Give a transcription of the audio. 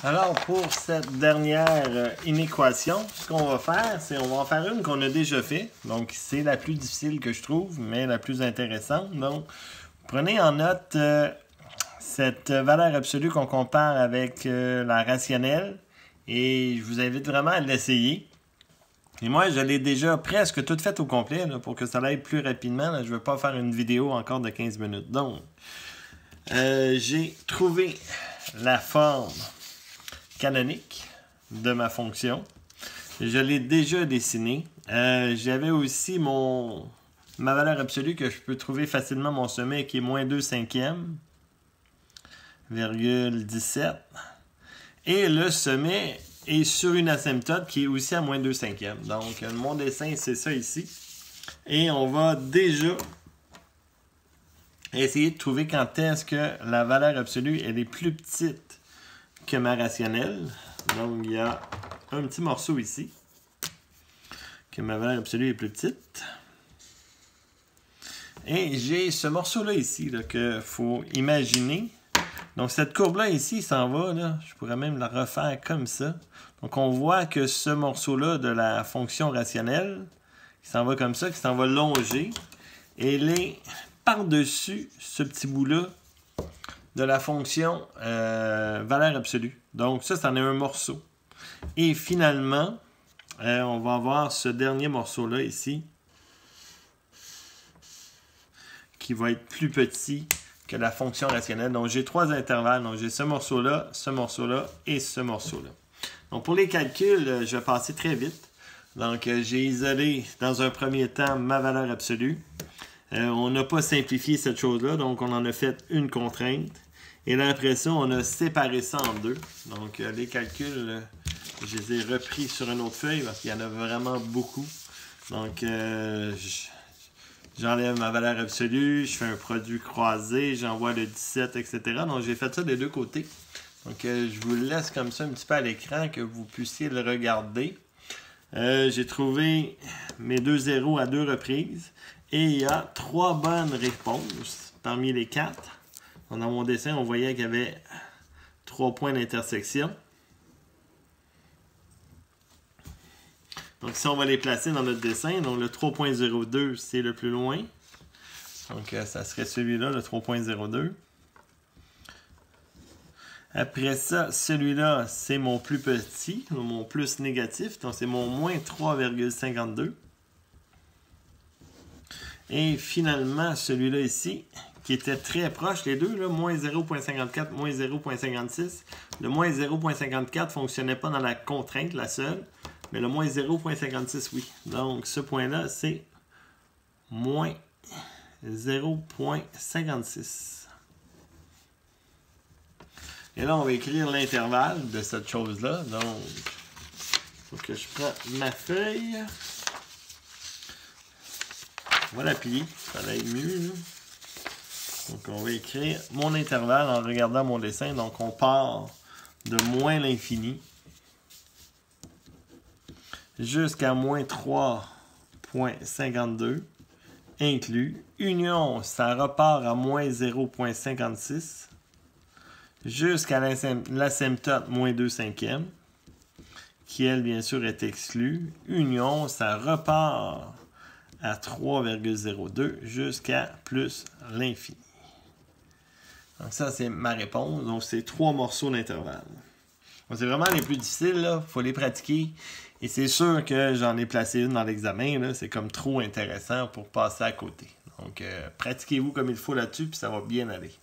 Alors, pour cette dernière inéquation, ce qu'on va faire, c'est on va en faire une qu'on a déjà fait. Donc, c'est la plus difficile que je trouve, mais la plus intéressante. Donc, prenez en note cette valeur absolue qu'on compare avec la rationnelle. Et je vous invite vraiment à l'essayer. Et moi, je l'ai déjà presque toute faite au complet là, pour que ça aille plus rapidement. Là, je ne veux pas faire une vidéo encore de 15 minutes. Donc, j'ai trouvé la forme canonique de ma fonction. Je l'ai déjà dessinée. J'avais aussi ma valeur absolue que je peux trouver facilement mon sommet qui est moins 2 cinquièmes, virgule 17. Et le sommet est sur une asymptote qui est aussi à moins 2 cinquièmes. Donc, mon dessin, c'est ça ici. Et on va déjà essayer de trouver quand est-ce que la valeur absolue elle est plus petite que ma rationnelle. Donc, il y a un petit morceau ici que ma valeur absolue est plus petite. Et j'ai ce morceau-là ici qu'il faut imaginer. Donc, cette courbe-là ici, il s'en va. Là, je pourrais même la refaire comme ça. Donc, on voit que ce morceau-là de la fonction rationnelle, qui s'en va comme ça, qui s'en va longer, elle est par-dessus ce petit bout-là de la fonction valeur absolue. Donc, ça, c'en est un morceau. Et finalement, on va avoir ce dernier morceau-là ici, qui va être plus petit que la fonction rationnelle. Donc, j'ai trois intervalles. Donc, j'ai ce morceau-là et ce morceau-là. Donc, pour les calculs, je vais passer très vite. Donc, j'ai isolé dans un premier temps ma valeur absolue. On n'a pas simplifié cette chose-là, donc on en a fait une contrainte. Et là, après ça, on a séparé ça en deux. Donc, les calculs, je les ai repris sur une autre feuille parce qu'il y en a vraiment beaucoup. Donc, j'enlève ma valeur absolue, je fais un produit croisé, j'envoie le 17, etc. Donc, j'ai fait ça des deux côtés. Donc, je vous le laisse comme ça un petit peu à l'écran que vous puissiez le regarder. J'ai trouvé mes deux zéros à deux reprises. Et il y a 3 bonnes réponses parmi les 4. Dans mon dessin, on voyait qu'il y avait 3 points d'intersection. Donc, si on va les placer dans notre dessin, donc le 3.02, c'est le plus loin. Donc, ça serait celui-là, le 3.02. Après ça, celui-là, c'est mon plus petit, mon plus négatif. Donc, c'est mon moins 3,52. Et finalement, celui-là ici, qui était très proche, les deux, là, moins 0.54, moins 0.56. Le moins 0.54 ne fonctionnait pas dans la contrainte, la seule, mais le moins 0.56, oui. Donc, ce point-là, c'est moins 0.56. Et là, on va écrire l'intervalle de cette chose-là. Donc, il faut que je prenne ma feuille. On va la plier, ça va être mieux. Là. Donc, on va écrire mon intervalle en regardant mon dessin. Donc, on part de moins l'infini jusqu'à moins 3.52 inclus. Union, ça repart à moins 0.56 jusqu'à l'asymptote moins 2 cinquièmes qui, elle, bien sûr, est exclue. Union, ça repart à 3,02 jusqu'à plus l'infini. Donc ça, c'est ma réponse. Donc, c'est 3 morceaux d'intervalle. C'est vraiment les plus difficiles, là. Il faut les pratiquer. Et c'est sûr que j'en ai placé une dans l'examen. C'est comme trop intéressant pour passer à côté. Donc, pratiquez-vous comme il faut là-dessus, puis ça va bien aller.